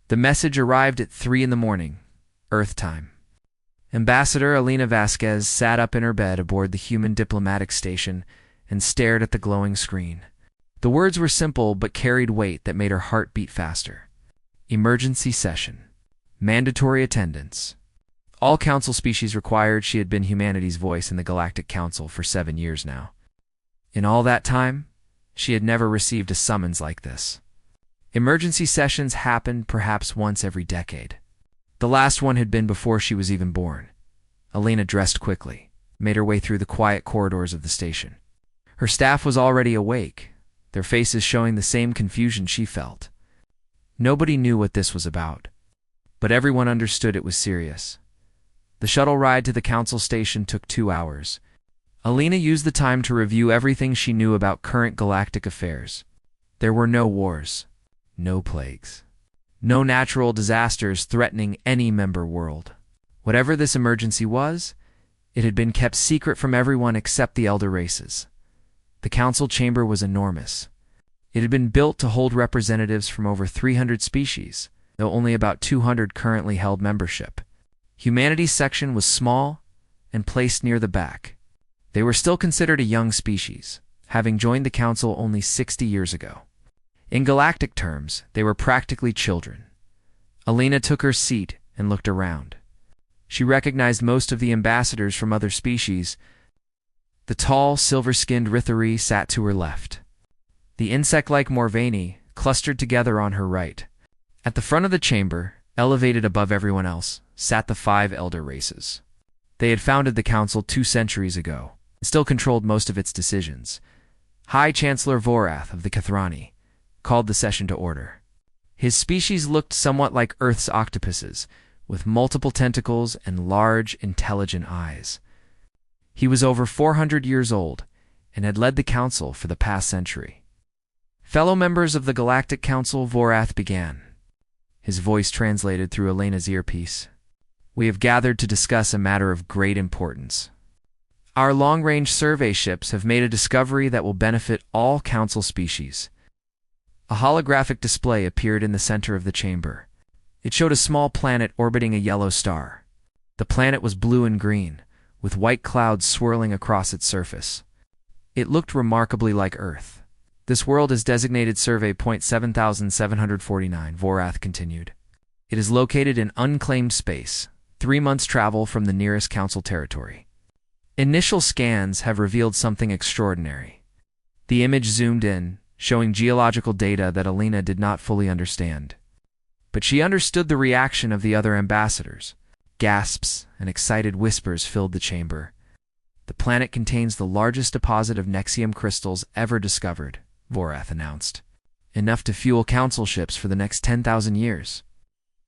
The message arrived at 3 in the morning, Earth time. Ambassador Elena Vasquez sat up in her bed aboard the human diplomatic station and stared at the glowing screen. The words were simple but carried weight that made her heart beat faster. Emergency session. Mandatory attendance. All council species required. She had been humanity's voice in the Galactic Council for 7 years now. In all that time, she had never received a summons like this. Emergency sessions happened perhaps once every decade. The last one had been before she was even born. Elena dressed quickly, made her way through the quiet corridors of the station. Her staff was already awake, their faces showing the same confusion she felt. Nobody knew what this was about, but everyone understood it was serious. The shuttle ride to the council station took 2 hours. Elena used the time to review everything she knew about current galactic affairs. There were no wars, no plagues, no natural disasters threatening any member world. Whatever this emergency was, it had been kept secret from everyone except the elder races. The council chamber was enormous. It had been built to hold representatives from over 300 species, though only about 200 currently held membership. Humanity's section was small and placed near the back. They were still considered a young species, having joined the council only 60 years ago. In galactic terms, they were practically children. Elena took her seat and looked around. She recognized most of the ambassadors from other species. The tall, silver-skinned Rithari sat to her left. The insect-like Morvani clustered together on her right. At the front of the chamber, elevated above everyone else, sat the 5 elder races. They had founded the council 2 centuries ago, and still controlled most of its decisions. High Chancellor Vorath of the Kathrani called the session to order. His species looked somewhat like Earth's octopuses, with multiple tentacles and large, intelligent eyes. He was over 400 years old and had led the council for the past century. Fellow members of the Galactic Council, Vorath began. His voice translated through Elena's earpiece. We have gathered to discuss a matter of great importance. Our long-range survey ships have made a discovery that will benefit all council species. A holographic display appeared in the center of the chamber. It showed a small planet orbiting a yellow star. The planet was blue and green, with white clouds swirling across its surface. It looked remarkably like Earth. This world is designated Survey Point 7749, Vorath continued. It is located in unclaimed space, 3 months' travel from the nearest council territory. Initial scans have revealed something extraordinary. The image zoomed in, showing geological data that Elena did not fully understand. But she understood the reaction of the other ambassadors. Gasps and excited whispers filled the chamber. The planet contains the largest deposit of Nexium crystals ever discovered, Vorath announced. Enough to fuel council ships for the next 10,000 years.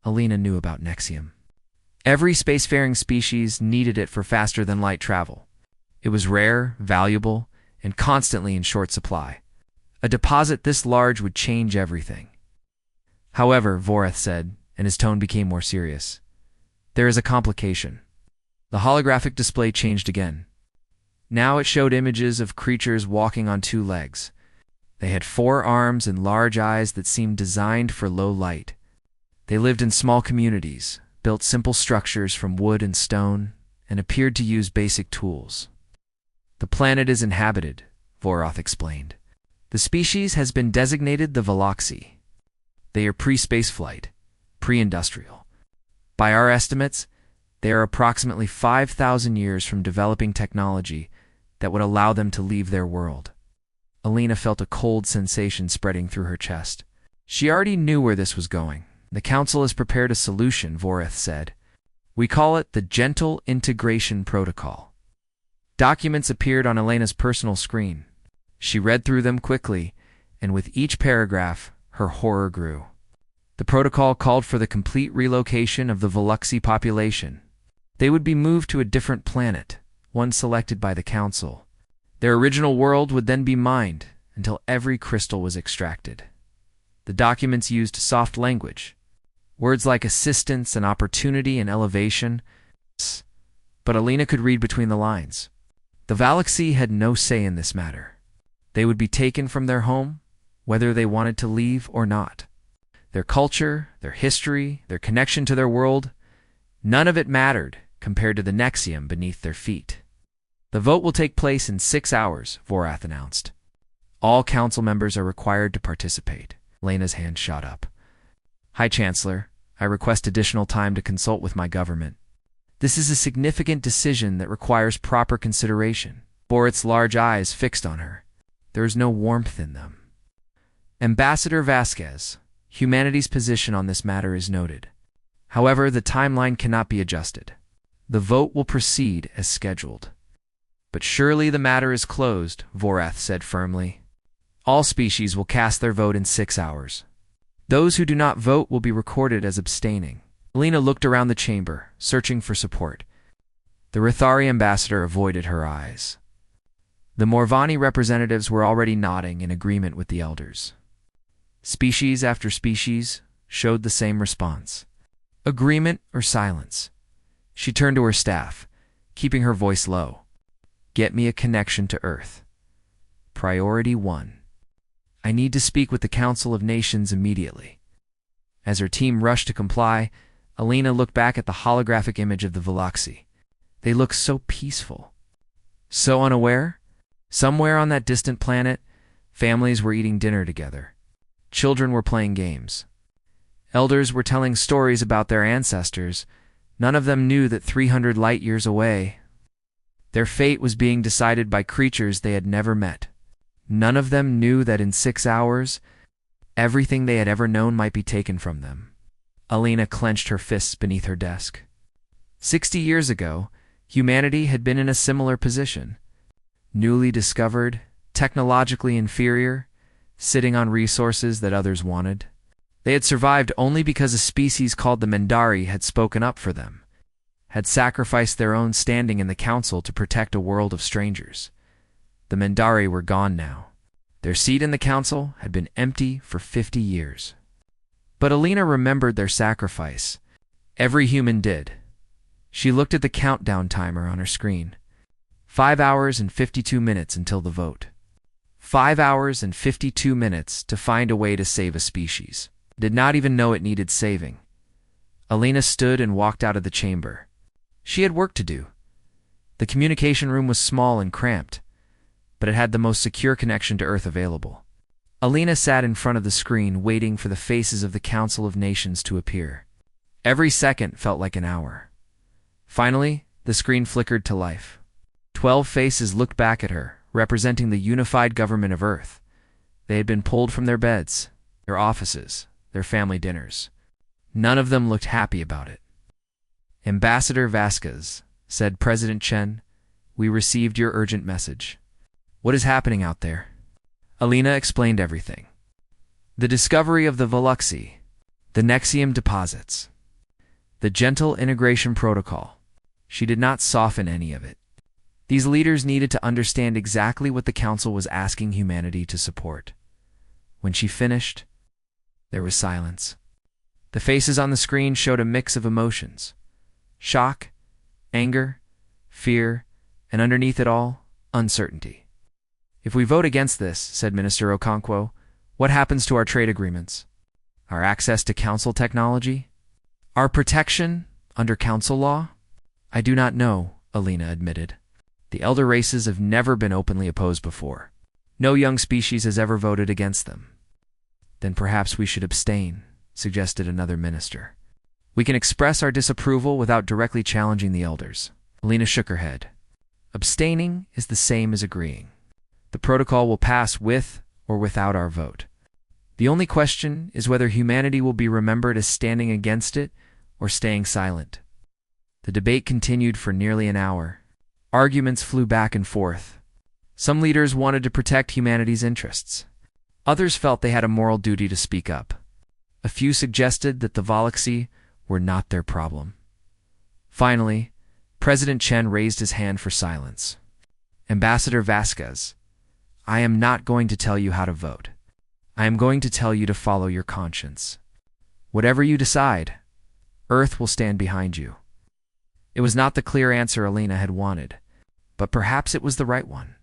Elena knew about Nexium. Every spacefaring species needed it for faster-than-light travel. It was rare, valuable, and constantly in short supply. A deposit this large would change everything. However, Vorath said, and his tone became more serious, there is a complication. The holographic display changed again. Now it showed images of creatures walking on 2 legs. They had 4 arms and large eyes that seemed designed for low light. They lived in small communities, built simple structures from wood and stone, and appeared to use basic tools. The planet is inhabited, Vorath explained. The species has been designated the Veloxi. They are pre-spaceflight, pre-industrial. By our estimates, they are approximately 5,000 years from developing technology that would allow them to leave their world. Elena felt a cold sensation spreading through her chest. She already knew where this was going. The council has prepared a solution, Vorath said. We call it the Gentle Integration Protocol. Documents appeared on Elena's personal screen. She read through them quickly, and with each paragraph, her horror grew. The protocol called for the complete relocation of the Veluxi population. They would be moved to a different planet, one selected by the council. Their original world would then be mined until every crystal was extracted. The documents used soft language, words like assistance and opportunity and elevation, but Elena could read between the lines. The Veluxi had no say in this matter. They would be taken from their home, whether they wanted to leave or not. their culture, their history, their connection to their world. None of it mattered compared to the Nexium beneath their feet. The vote will take place in 6 hours, Vorath announced. All council members are required to participate. Lena's hand shot up. High Chancellor, I request additional time to consult with my government. This is a significant decision that requires proper consideration. Borat's large eyes fixed on her. There is no warmth in them. Ambassador Vasquez, humanity's position on this matter is noted. However, the timeline cannot be adjusted. The vote will proceed as scheduled. But surely the matter is closed, Vorath said firmly. All species will cast their vote in 6 hours. Those who do not vote will be recorded as abstaining. Alina looked around the chamber, searching for support. The Rithari ambassador avoided her eyes. The Morvani representatives were already nodding in agreement with the elders. Species after species showed the same response. Agreement or silence. She turned to her staff, keeping her voice low. Get me a connection to Earth. Priority 1. I need to speak with the Council of Nations immediately. As her team rushed to comply, Alina looked back at the holographic image of the Veloxi. They looked so peaceful. So unaware. Somewhere on that distant planet, families were eating dinner together. Children were playing games. Elders were telling stories about their ancestors. None of them knew that 300 light years away, their fate was being decided by creatures they had never met. None of them knew that in 6 hours, everything they had ever known might be taken from them. Alina clenched her fists beneath her desk. 60 years ago, humanity had been in a similar position. Newly discovered, technologically inferior, sitting on resources that others wanted. They had survived only because a species called the Mendari had spoken up for them, had sacrificed their own standing in the council to protect a world of strangers. The Mendari were gone now. Their seat in the council had been empty for 50 years. But Alina remembered their sacrifice. Every human did. She looked at the countdown timer on her screen. 5 hours and 52 minutes until the vote. 5 hours and 52 minutes to find a way to save a species. Did not even know it needed saving. Alina stood and walked out of the chamber. She had work to do. The communication room was small and cramped, but it had the most secure connection to Earth available. Alina sat in front of the screen waiting for the faces of the Council of Nations to appear. Every second felt like an hour. Finally, the screen flickered to life. 12 faces looked back at her, representing the unified government of Earth. They had been pulled from their beds, their offices, their family dinners. None of them looked happy about it. Ambassador Vasquez, said President Chen, we received your urgent message. What is happening out there? Alina explained everything. The discovery of the Veluxi, the Nexium deposits, the gentle integration protocol. She did not soften any of it. These leaders needed to understand exactly what the Council was asking humanity to support. When she finished, there was silence. The faces on the screen showed a mix of emotions. Shock, anger, fear, and underneath it all, uncertainty. If we vote against this, said Minister Okonkwo, what happens to our trade agreements? Our access to council technology? Our protection under council law? I do not know, Alina admitted. The elder races have never been openly opposed before. No young species has ever voted against them. Then perhaps we should abstain, suggested another minister. We can express our disapproval without directly challenging the elders. Alina shook her head. Abstaining is the same as agreeing. The protocol will pass with or without our vote. The only question is whether humanity will be remembered as standing against it or staying silent. The debate continued for nearly an hour. Arguments flew back and forth. Some leaders wanted to protect humanity's interests. Others felt they had a moral duty to speak up. A few suggested that the Veluxi were not their problem. Finally, President Chen raised his hand for silence. Ambassador Vasquez, I am not going to tell you how to vote. I am going to tell you to follow your conscience. Whatever you decide, Earth will stand behind you. It was not the clear answer Alina had wanted, but perhaps it was the right one.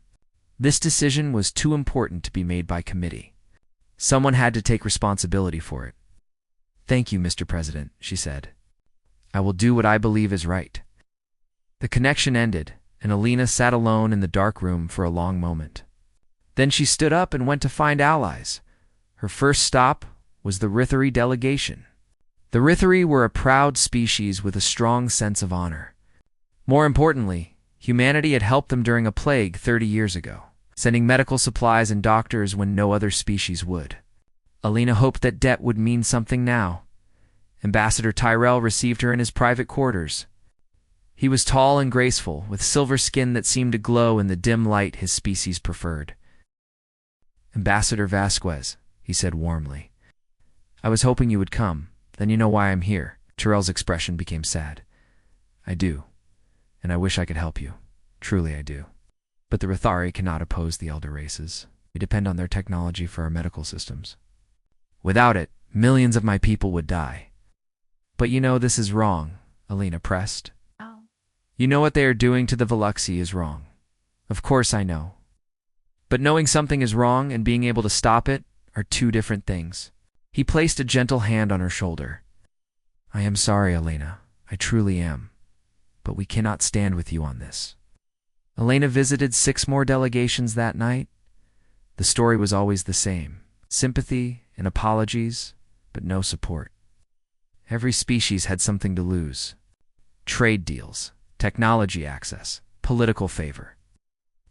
This decision was too important to be made by committee. Someone had to take responsibility for it. "Thank you, Mr. President," she said. "I will do what I believe is right." The connection ended, and Alina sat alone in the dark room for a long moment. Then she stood up and went to find allies. Her first stop was the Rithari delegation. The Rithari were a proud species with a strong sense of honor. More importantly, humanity had helped them during a plague 30 years ago, sending medical supplies and doctors when no other species would. Alina hoped that debt would mean something now. Ambassador Tyrell received her in his private quarters. He was tall and graceful, with silver skin that seemed to glow in the dim light his species preferred. "Ambassador Vasquez," he said warmly, "I was hoping you would come. Then you know why I'm here." Tyrell's expression became sad. "I do, and I wish I could help you. Truly I do. But the Rithari cannot oppose the elder races. We depend on their technology for our medical systems. Without it, millions of my people would die." "But you know this is wrong," Alina pressed. "You know what they are doing to the Veluxi is wrong." "Of course I know. But knowing something is wrong and being able to stop it are two different things." He placed a gentle hand on her shoulder. "I am sorry, Alina. I truly am. But we cannot stand with you on this." Alina visited 6 more delegations that night. The story was always the same: sympathy and apologies, but no support. Every species had something to lose: trade deals, technology access, political favor.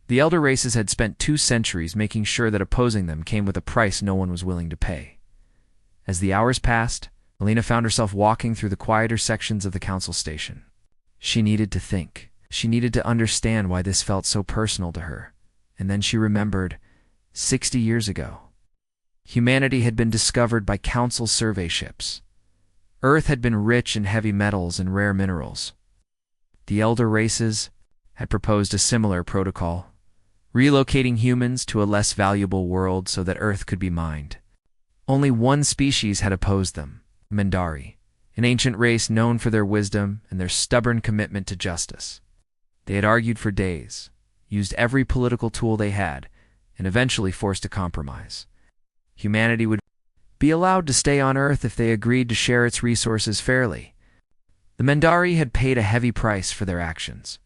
The elder races had spent 2 centuries making sure that opposing them came with a price no one was willing to pay. As the hours passed, Alina found herself walking through the quieter sections of the council station. She needed to think. She needed to understand why this felt so personal to her. And then she remembered, 60 years ago, humanity had been discovered by council survey ships. Earth had been rich in heavy metals and rare minerals. The elder races had proposed a similar protocol, relocating humans to a less valuable world so that Earth could be mined. Only one species had opposed them: Mendari, an ancient race known for their wisdom and their stubborn commitment to justice. They had argued for days, used every political tool they had, and eventually forced a compromise. Humanity would be allowed to stay on Earth if they agreed to share its resources fairly. The Mendari had paid a heavy price for their actions.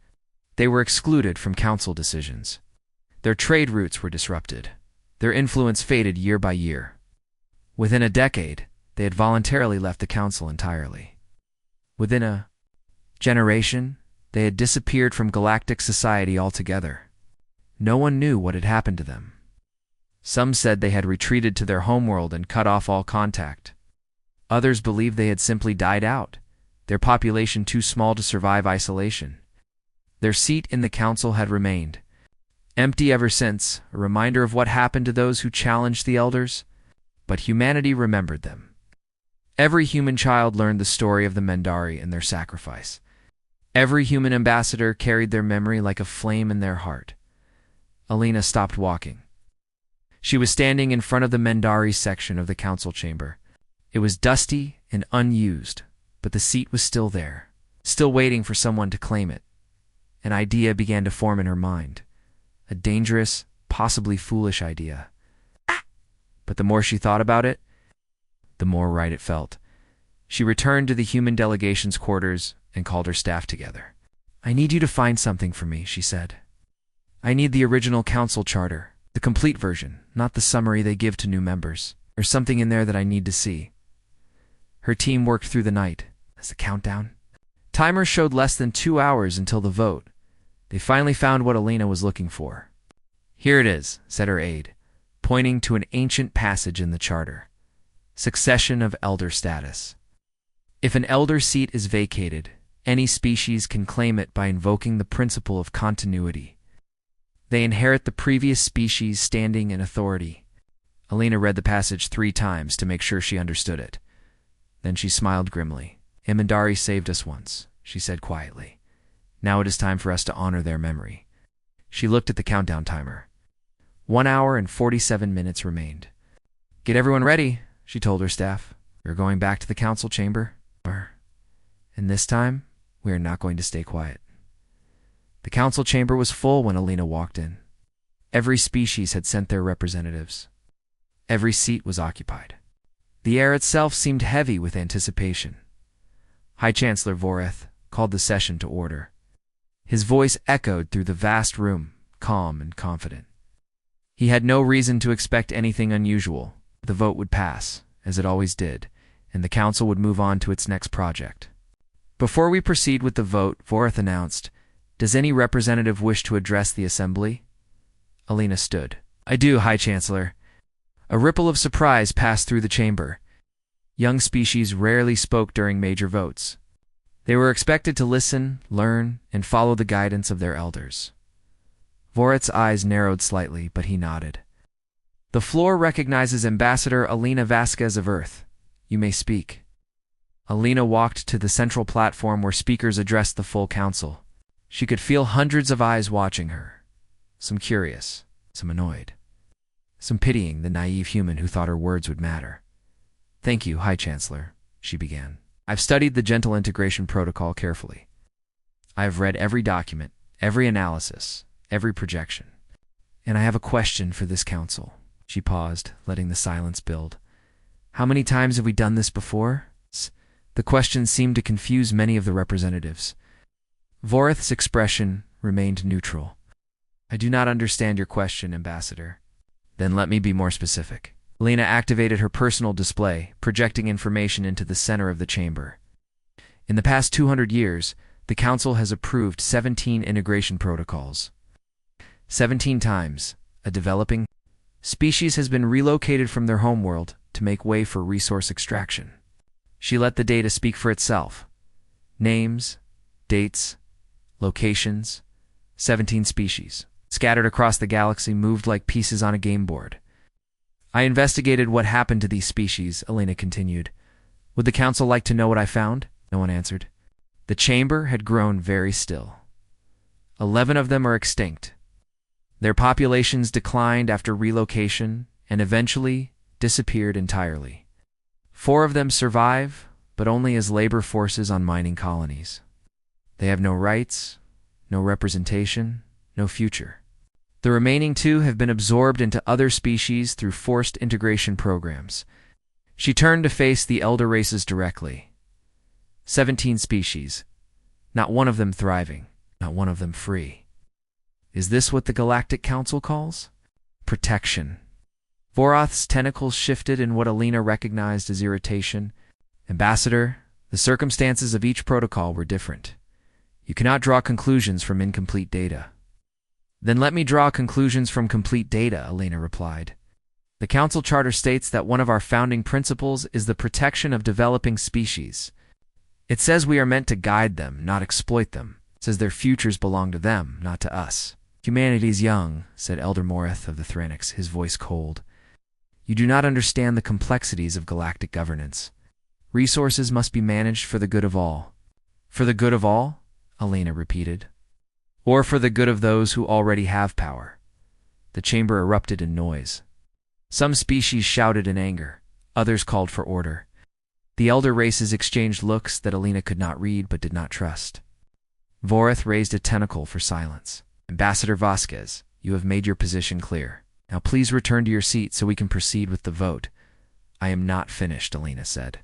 They were excluded from council decisions. Their trade routes were disrupted. Their influence faded year by year. Within a decade, they had voluntarily left the council entirely. Within a generation, they had disappeared from galactic society altogether. No one knew what had happened to them. Some said they had retreated to their homeworld and cut off all contact. Others believed they had simply died out, their population too small to survive isolation. Their seat in the council had remained empty ever since, a reminder of what happened to those who challenged the elders. But humanity remembered them. Every human child learned the story of the Mendari and their sacrifice. Every human ambassador carried their memory like a flame in their heart. Alina stopped walking. She was standing in front of the Mendari section of the council chamber. It was dusty and unused, but the seat was still there, still waiting for someone to claim it. An idea began to form in her mind. A dangerous, possibly foolish idea. But the more she thought about it, the more right it felt. She returned to the human delegation's quarters and called her staff together. "I need you to find something for me," she said. "I need the original council charter, the complete version, not the summary they give to new members. There's something in there that I need to see." Her team worked through the night. As the countdown timer showed less than 2 hours until the vote, they finally found what Alina was looking for. "Here it is," said her aide, pointing to an ancient passage in the charter: "Succession of elder status. If an elder seat is vacated, any species can claim it by invoking the principle of continuity. They inherit the previous species' standing and authority." Alina read the passage 3 times to make sure she understood it. Then she smiled grimly. "Imandari saved us once," she said quietly. "Now it is time for us to honor their memory." She looked at the countdown timer. 1 hour and 47 minutes remained. "Get everyone ready," she told her staff. "We're going back to the council chamber. And this time, we are not going to stay quiet." The council chamber was full when Alina walked in. Every species had sent their representatives. Every seat was occupied. The air itself seemed heavy with anticipation. High Chancellor Voreth called the session to order. His voice echoed through the vast room, calm and confident. He had no reason to expect anything unusual. The vote would pass, as it always did, and the council would move on to its next project. Before we proceed with the vote, Voreth announced, "Does any representative wish to address the assembly?" Alina stood. "I do, High Chancellor." A ripple of surprise passed through the chamber. Young species rarely spoke during major votes. They were expected to listen, learn, and follow the guidance of their elders. Voreth's eyes narrowed slightly, but he nodded. "The floor recognizes Ambassador Alina Vasquez of Earth. You may speak." Alina walked to the central platform where speakers addressed the full council. She could feel hundreds of eyes watching her. Some curious, some annoyed, some pitying the naive human who thought her words would matter. "Thank you, High Chancellor," she began. "I've studied the Gentle Integration Protocol carefully. I have read every document, every analysis, every projection. And I have a question for this council." She paused, letting the silence build. "How many times have we done this before?" The question seemed to confuse many of the representatives. Voreth's expression remained neutral. "I do not understand your question, Ambassador." "Then let me be more specific." Alina activated her personal display, projecting information into the center of the chamber. In the past 200 years, the Council has approved 17 integration protocols. 17 times, a developing species has been relocated from their homeworld to make way for resource extraction. She let the data speak for itself. Names, dates, locations, 17 species, scattered across the galaxy, moved like pieces on a game board. "I investigated what happened to these species," Alina continued. "Would the council like to know what I found?" No one answered. The chamber had grown very still. 11 of them are extinct. Their populations declined after relocation and eventually disappeared entirely. 4 of them survive, but only as labor forces on mining colonies. They have no rights, no representation, no future. The remaining 2 have been absorbed into other species through forced integration programs. She turned to face the elder races directly. 17 species, not one of them thriving, not one of them free. Is this what the Galactic Council calls protection? Voreth's tentacles shifted in what Alina recognized as irritation. "Ambassador, the circumstances of each protocol were different. You cannot draw conclusions from incomplete data." "Then let me draw conclusions from complete data," Alina replied. "The Council Charter states that one of our founding principles is the protection of developing species. It says we are meant to guide them, not exploit them. It says their futures belong to them, not to us." "Humanity's young," said Elder Moreth of the Thranics, his voice cold. "You do not understand the complexities of galactic governance. Resources must be managed for the good of all." "For the good of all?" Alina repeated. "Or for the good of those who already have power?" The chamber erupted in noise. Some species shouted in anger. Others called for order. The elder races exchanged looks that Alina could not read but did not trust. Voreth raised a tentacle for silence. "Ambassador Vasquez, you have made your position clear. Now please return to your seat so we can proceed with the vote." "I am not finished," Alina said.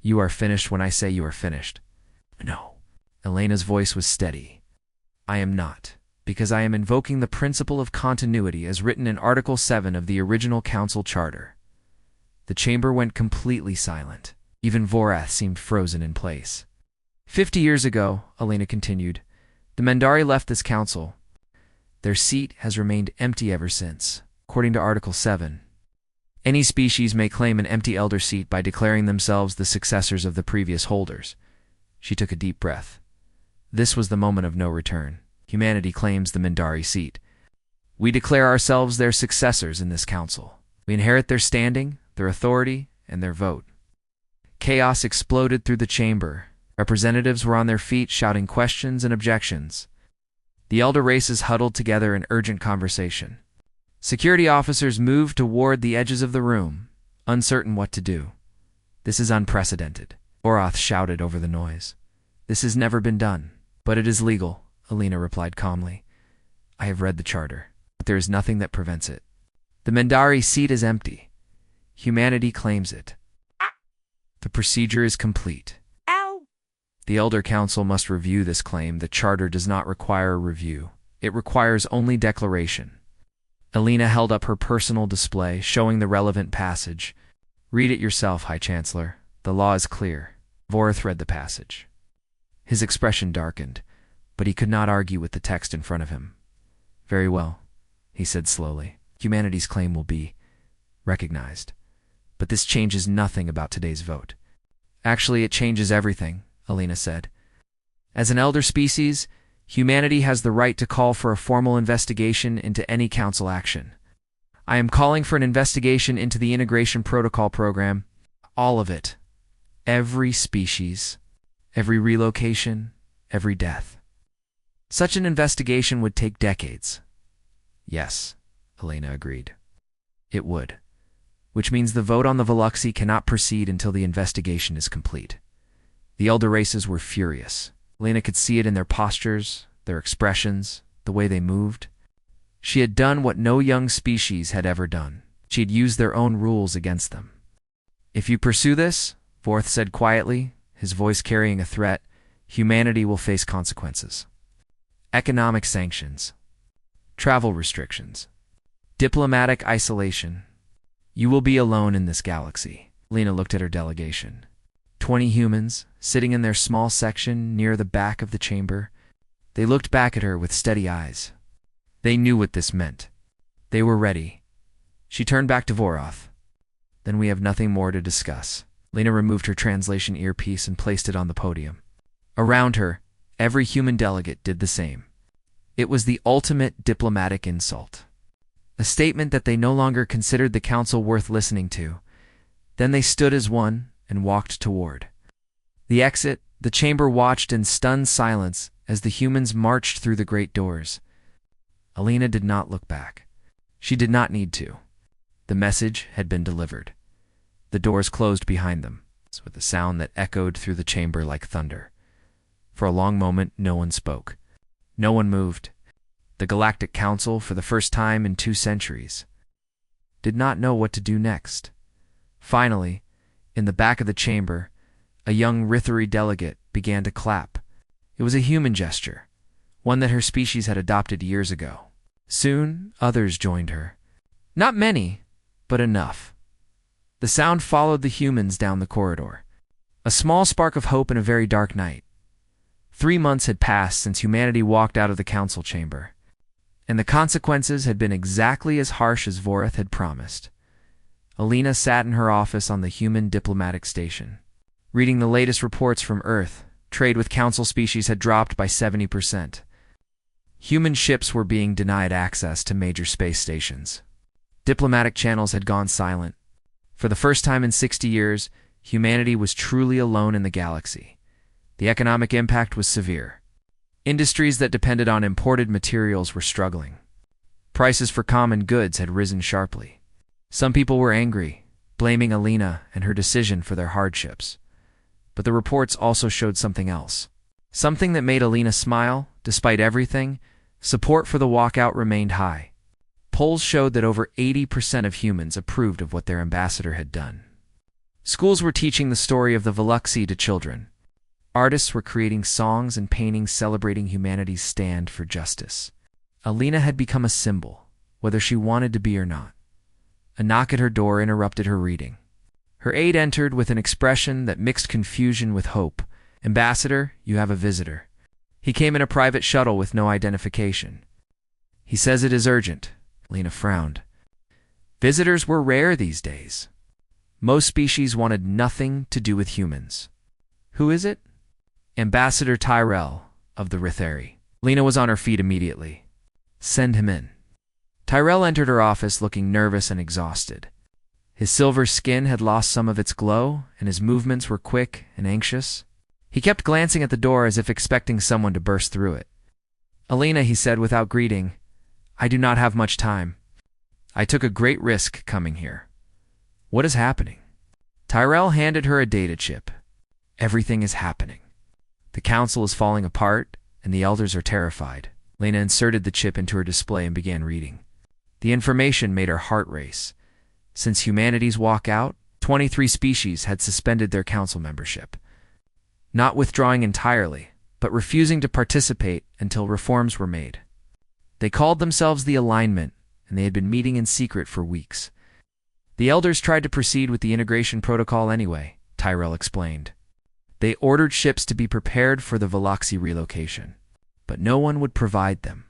"You are finished when I say you are finished." "No." Alina's voice was steady. "I am not, because I am invoking the principle of continuity as written in Article 7 of the original Council Charter." The chamber went completely silent. Even Voreth seemed frozen in place. 50 years ago," Alina continued, "the Mendari left this council. Their seat has remained empty ever since, according to Article 7. Any species may claim an empty elder seat by declaring themselves the successors of the previous holders." She took a deep breath. This was the moment of no return. Humanity claims the Mendari seat. "We declare ourselves their successors in this council. We inherit their standing, their authority, and their vote." Chaos exploded through the chamber. Representatives were on their feet shouting questions and objections. The elder races huddled together in urgent conversation. Security officers moved toward the edges of the room, uncertain what to do. "This is unprecedented," Voreth shouted over the noise. "This has never been done." "But it is legal," Alina replied calmly. "I have read the charter, but there is nothing that prevents it. The Mendari seat is empty. Humanity claims it. The procedure is complete. Ow! The Elder Council must review this claim. The Charter does not require a review. It requires only declaration. Alina held up her personal display, showing the relevant passage. Read it yourself, High Chancellor. The law is clear. Vorth read the passage. His expression darkened, but he could not argue with the text in front of him. Very well, he said slowly. Humanity's claim will be recognized. But this changes nothing about today's vote. Actually, it changes everything, Alina said. As an elder species, humanity has the right to call for a formal investigation into any council action. I am calling for an investigation into the Integration Protocol program. All of it. Every species. Every relocation. Every death. Such an investigation would take decades. Yes, Alina agreed. It would. Which means the vote on the Veluxy cannot proceed until the investigation is complete. The elder races were furious. Alina could see it in their postures, their expressions, the way they moved. She had done what no young species had ever done. She had used their own rules against them. If you pursue this, Vorth said quietly, his voice carrying a threat, humanity will face consequences. Economic sanctions. Travel restrictions. Diplomatic isolation. You will be alone in this galaxy. Lena looked at her delegation. 20 humans, sitting in their small section near the back of the chamber. They looked back at her with steady eyes. They knew what this meant. They were ready. She turned back to Voroth. Then we have nothing more to discuss. Lena removed her translation earpiece and placed it on the podium. Around her, every human delegate did the same. It was the ultimate diplomatic insult. A statement that they no longer considered the council worth listening to. Then they stood as one and walked toward the exit. The chamber watched in stunned silence as the humans marched through the great doors. Alina did not look back. She did not need to. The message had been delivered. The doors closed behind them, with a sound that echoed through the chamber like thunder. For a long moment, no one spoke. No one moved. The Galactic Council, for the first time in 2 centuries, did not know what to do next. Finally, in the back of the chamber, a young Rithari delegate began to clap. It was a human gesture, one that her species had adopted years ago. Soon, others joined her. Not many, but enough. The sound followed the humans down the corridor. A small spark of hope in a very dark night. 3 months had passed since humanity walked out of the council chamber, and the consequences had been exactly as harsh as Vorth had promised. Alina sat in her office on the human diplomatic station, reading the latest reports from Earth. Trade with council species had dropped by 70%. Human ships were being denied access to major space stations. Diplomatic channels had gone silent. For the first time in 60 years, humanity was truly alone in the galaxy. The economic impact was severe. Industries that depended on imported materials were struggling. Prices for common goods had risen sharply. Some people were angry, blaming Alina and her decision for their hardships. But the reports also showed something else. Something that made Alina smile. Despite everything, support for the walkout remained high. Polls showed that over 80% of humans approved of what their ambassador had done. Schools were teaching the story of the Veluxy to children. Artists were creating songs and paintings celebrating humanity's stand for justice. Alina had become a symbol, whether she wanted to be or not. A knock at her door interrupted her reading. Her aide entered with an expression that mixed confusion with hope. "Ambassador, you have a visitor." He came in a private shuttle with no identification. "He says it is urgent." Lena frowned. Visitors were rare these days. Most species wanted nothing to do with humans. "Who is it?" "Ambassador Tyrell of the Rithari." Lena was on her feet immediately. "Send him in." Tyrell entered her office looking nervous and exhausted. His silver skin had lost some of its glow, and his movements were quick and anxious. He kept glancing at the door as if expecting someone to burst through it. "Alina," he said without greeting, "I do not have much time. I took a great risk coming here. What is happening?" Tyrell handed her a data chip. "Everything is happening. The council is falling apart, and the elders are terrified." Lena inserted the chip into her display and began reading. The information made her heart race. Since humanity's walkout, 23 species had suspended their council membership, not withdrawing entirely, but refusing to participate until reforms were made. They called themselves the Alignment, and they had been meeting in secret for weeks. The elders tried to proceed with the integration protocol anyway, Tyrell explained. They ordered ships to be prepared for the Veloxy relocation, but no one would provide them.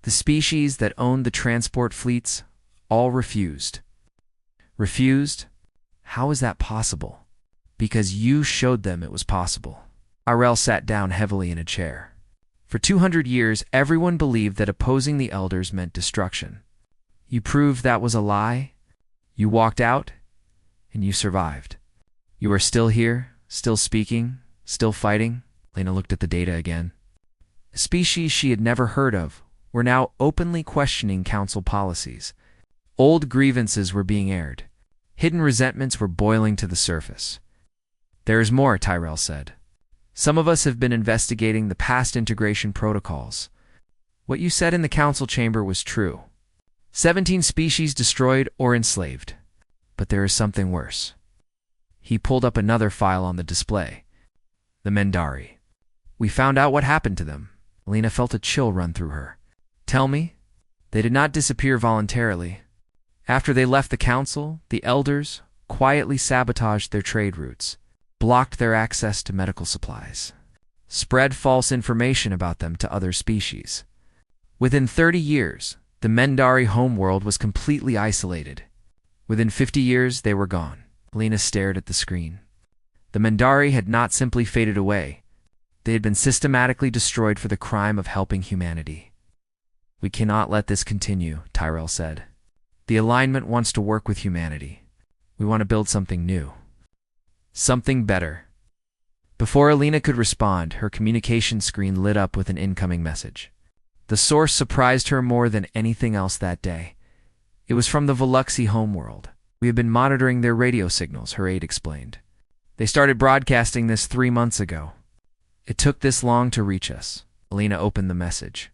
The species that owned the transport fleets all refused. Refused? How is that possible? Because you showed them it was possible. Tyrell sat down heavily in a chair. For 200 years, everyone believed that opposing the elders meant destruction. You proved that was a lie. You walked out, and you survived. You are still here, still speaking, still fighting. Lena looked at the data again. A species she had never heard of were now openly questioning council policies. Old grievances were being aired. Hidden resentments were boiling to the surface. There is more, Tyrell said. Some of us have been investigating the past integration protocols. What you said in the council chamber was true. 17 species destroyed or enslaved. But there is something worse. He pulled up another file on the display. The Mendari. We found out what happened to them. Lena felt a chill run through her. Tell me? They did not disappear voluntarily. After they left the council, the elders quietly sabotaged their trade routes, blocked their access to medical supplies, spread false information about them to other species. Within 30 years, the Mendari homeworld was completely isolated. Within 50 years, they were gone. Lena stared at the screen. The Mendari had not simply faded away. They had been systematically destroyed for the crime of helping humanity. We cannot let this continue, Tyrell said. The Alignment wants to work with humanity. We want to build something new. Something better. Before Alina could respond, her communication screen lit up with an incoming message. The source surprised her more than anything else that day. It was from the Veloxy homeworld. We have been monitoring their radio signals, her aide explained. They started broadcasting this 3 months ago. It took this long to reach us. Alina opened the message.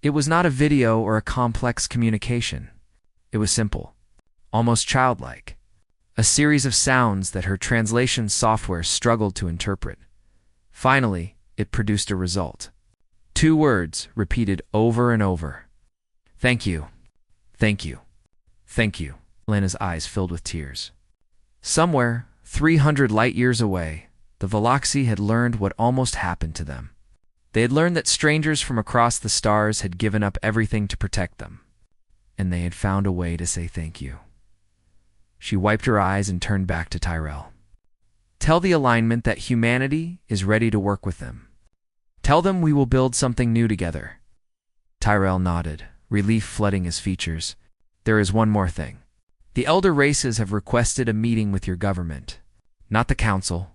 It was not a video or a complex communication. It was simple, almost childlike. A series of sounds that her translation software struggled to interpret. Finally, it produced a result. 2 words repeated over and over. Thank you. Thank you. Thank you. Lena's eyes filled with tears. Somewhere, 300 light-years away, the Veloxy had learned what almost happened to them. They had learned that strangers from across the stars had given up everything to protect them, and they had found a way to say thank you. She wiped her eyes and turned back to Tyrell. Tell the Alignment that humanity is ready to work with them. Tell them we will build something new together. Tyrell nodded, relief flooding his features. There is one more thing. The elder races have requested a meeting with your government. Not the council.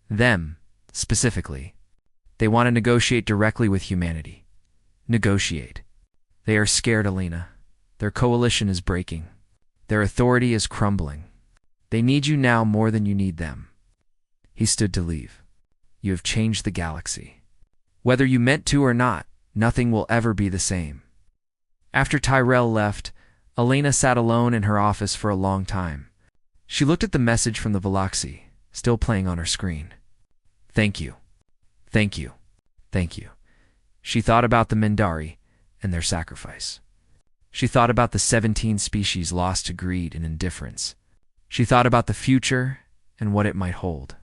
Them, specifically. They want to negotiate directly with humanity. Negotiate. They are scared, Alina. Their coalition is breaking. Their authority is crumbling. They need you now more than you need them. He stood to leave. You have changed the galaxy. Whether you meant to or not, nothing will ever be the same. After Tyrell left, Alina sat alone in her office for a long time. She looked at the message from the Veloxy, still playing on her screen. Thank you. Thank you. Thank you. She thought about the Mendari and their sacrifice. She thought about the 17 species lost to greed and indifference. She thought about the future and what it might hold.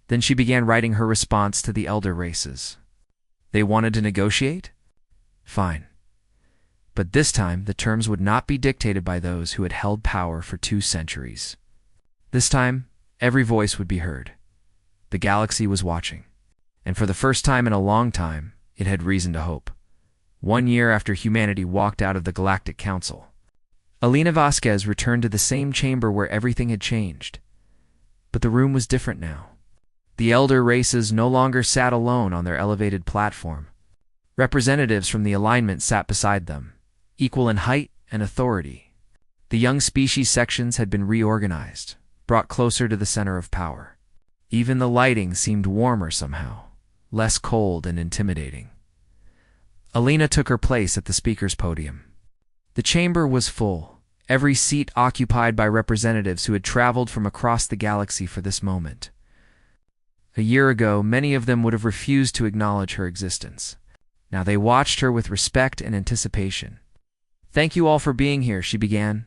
Then she began writing her response to the elder races. They wanted to negotiate? Fine. But this time, the terms would not be dictated by those who had held power for 2 centuries. This time, every voice would be heard. The galaxy was watching. And for the first time in a long time, it had reason to hope. 1 year after humanity walked out of the Galactic Council, Alina Vasquez returned to the same chamber where everything had changed. But the room was different now. The elder races no longer sat alone on their elevated platform. Representatives from the Alignment sat beside them, equal in height and authority. The young species sections had been reorganized, brought closer to the center of power. Even the lighting seemed warmer somehow, less cold and intimidating. Alina took her place at the speaker's podium. The chamber was full, every seat occupied by representatives who had traveled from across the galaxy for this moment. A year ago, many of them would have refused to acknowledge her existence. Now they watched her with respect and anticipation. "Thank you all for being here," she began.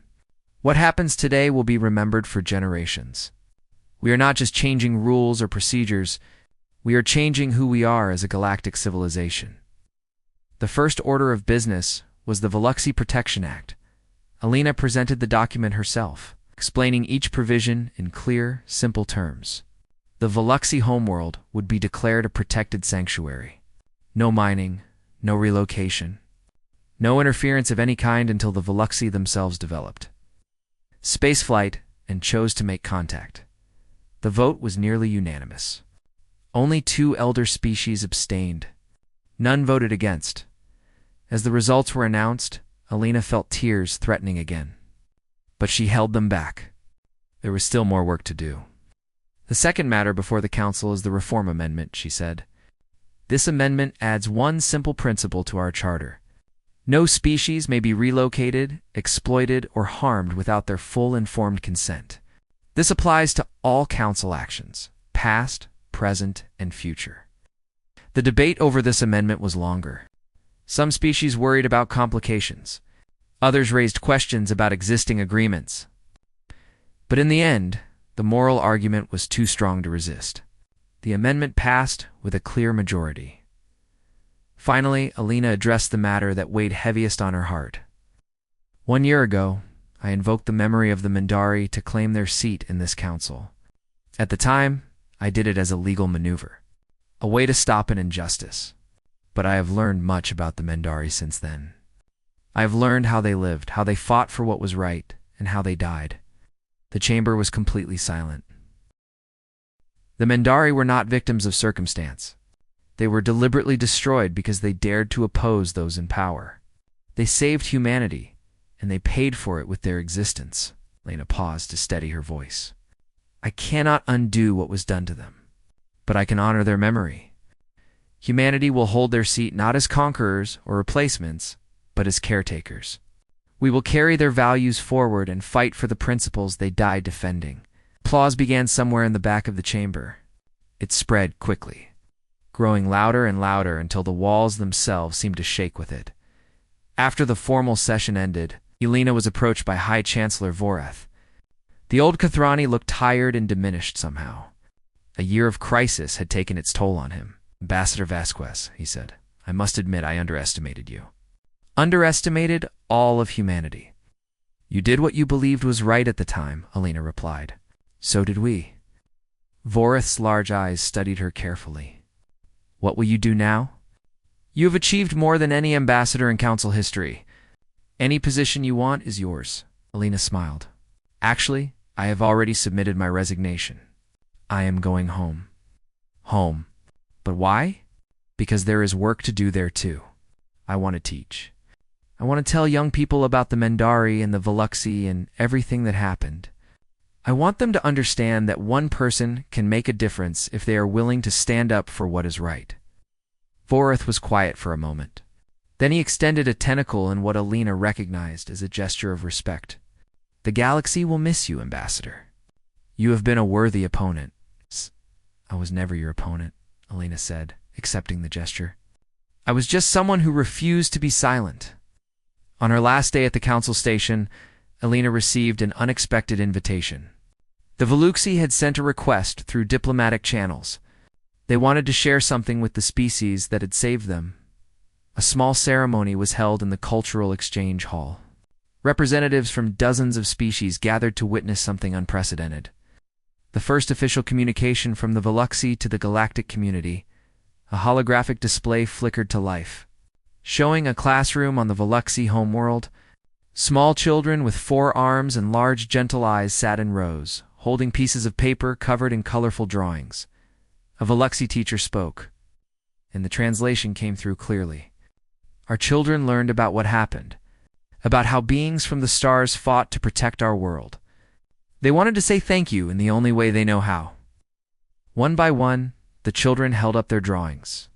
"What happens today will be remembered for generations. We are not just changing rules or procedures, we are changing who we are as a galactic civilization." The first order of business was the Veluxy Protection Act. Alina presented the document herself, explaining each provision in clear, simple terms. The Veluxy homeworld would be declared a protected sanctuary. No mining, no relocation, no interference of any kind until the Veluxy themselves developed spaceflight and chose to make contact. The vote was nearly unanimous. Only 2 elder species abstained. None voted against. As the results were announced, Alina felt tears threatening again. But she held them back. There was still more work to do. "The second matter before the Council is the Reform Amendment," she said. "This amendment adds one simple principle to our charter. No species may be relocated, exploited, or harmed without their full informed consent. This applies to all Council actions, past, present, and future." The debate over this amendment was longer. Some species worried about complications. Others raised questions about existing agreements. But in the end, the moral argument was too strong to resist. The amendment passed with a clear majority. Finally, Alina addressed the matter that weighed heaviest on her heart. "1 year ago, I invoked the memory of the Mindari to claim their seat in this council. At the time, I did it as a legal maneuver, a way to stop an injustice. But I have learned much about the Mindari since then. I have learned how they lived, how they fought for what was right, and how they died." The chamber was completely silent. The Mindari were not victims of circumstance. They were deliberately destroyed because they dared to oppose those in power. They saved humanity, and they paid for it with their existence. Lena paused to steady her voice. "I cannot undo what was done to them, but I can honor their memory. Humanity will hold their seat not as conquerors or replacements, but as caretakers. We will carry their values forward and fight for the principles they died defending." Applause began somewhere in the back of the chamber. It spread quickly, growing louder and louder until the walls themselves seemed to shake with it. After the formal session ended, Alina was approached by High Chancellor Voreth. The old Kathrani looked tired and diminished somehow. A year of crisis had taken its toll on him. "Ambassador Vasquez," he said, "I must admit I underestimated you." "Underestimated all of humanity." "You did what you believed was right at the time," Alina replied. "So did we." Voreth's large eyes studied her carefully. "What will you do now?" "You have achieved more than any ambassador in council history. Any position you want is yours." Alina smiled. "Actually, I have already submitted my resignation. I am going home." "Home. But why?" "Because there is work to do there too. I want to teach. I want to tell young people about the Mindari and the Veluxy and everything that happened. I want them to understand that one person can make a difference if they are willing to stand up for what is right." Voreth was quiet for a moment. Then he extended a tentacle in what Alina recognized as a gesture of respect. "The galaxy will miss you, Ambassador. You have been a worthy opponent." "I was never your opponent," Alina said, accepting the gesture. "I was just someone who refused to be silent." On her last day at the council station, Alina received an unexpected invitation. The Veluxy had sent a request through diplomatic channels. They wanted to share something with the species that had saved them. A small ceremony was held in the Cultural Exchange Hall. Representatives from dozens of species gathered to witness something unprecedented. The first official communication from the Veluxy to the galactic community, a holographic display flickered to life, showing a classroom on the Veluxy homeworld. Small children with 4 arms and large gentle eyes sat in rows, holding pieces of paper covered in colorful drawings. A Veluxy teacher spoke, and the translation came through clearly. Our children learned about what happened, about how beings from the stars fought to protect our world. They wanted to say thank you in the only way they know how. One by one, the children held up their drawings.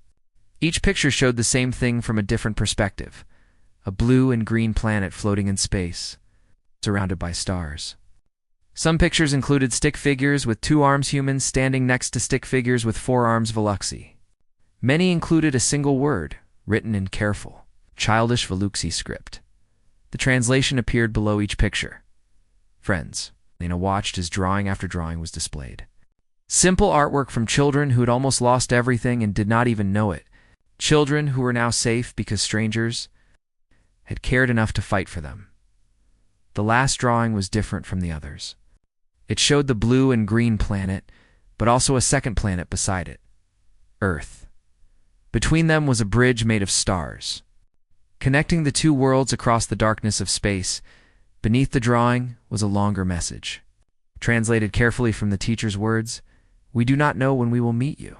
Each picture showed the same thing from a different perspective: a blue and green planet floating in space, surrounded by stars. Some pictures included stick figures with 2 arms humans standing next to stick figures with 4 arms Veluxi. Many included a single word, written in careful, childish Veluxi script. The translation appeared below each picture. Friends, Lena watched as drawing after drawing was displayed. Simple artwork from children who had almost lost everything and did not even know it. Children who were now safe because strangers had cared enough to fight for them. The last drawing was different from the others. It showed the blue and green planet, but also a second planet beside it, Earth. Between them was a bridge made of stars. Connecting the 2 worlds across the darkness of space, beneath the drawing was a longer message. Translated carefully from the teacher's words, "We do not know when we will meet you.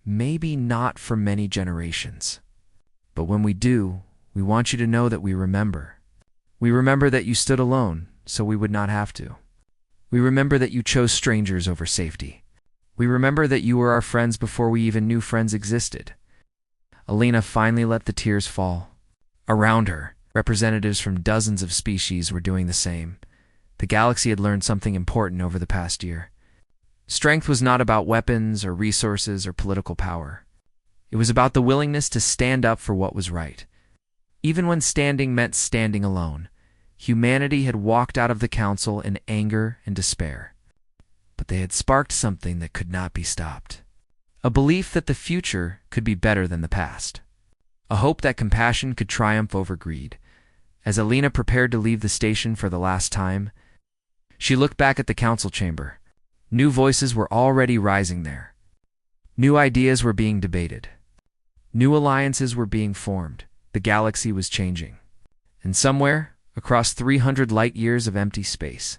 Maybe not for many generations. But when we do, we want you to know that we remember. We remember that you stood alone, so we would not have to. We remember that you chose strangers over safety. We remember that you were our friends before we even knew friends existed." Alina finally let the tears fall. Around her, representatives from dozens of species were doing the same. The galaxy had learned something important over the past year. Strength was not about weapons or resources or political power. It was about the willingness to stand up for what was right. Even when standing meant standing alone, humanity had walked out of the council in anger and despair. But they had sparked something that could not be stopped. A belief that the future could be better than the past. A hope that compassion could triumph over greed. As Alina prepared to leave the station for the last time, she looked back at the council chamber. New voices were already rising there. New ideas were being debated. New alliances were being formed. The galaxy was changing. And somewhere, across 300 light-years of empty space,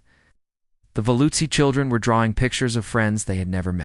the Veluxi children were drawing pictures of friends they had never met.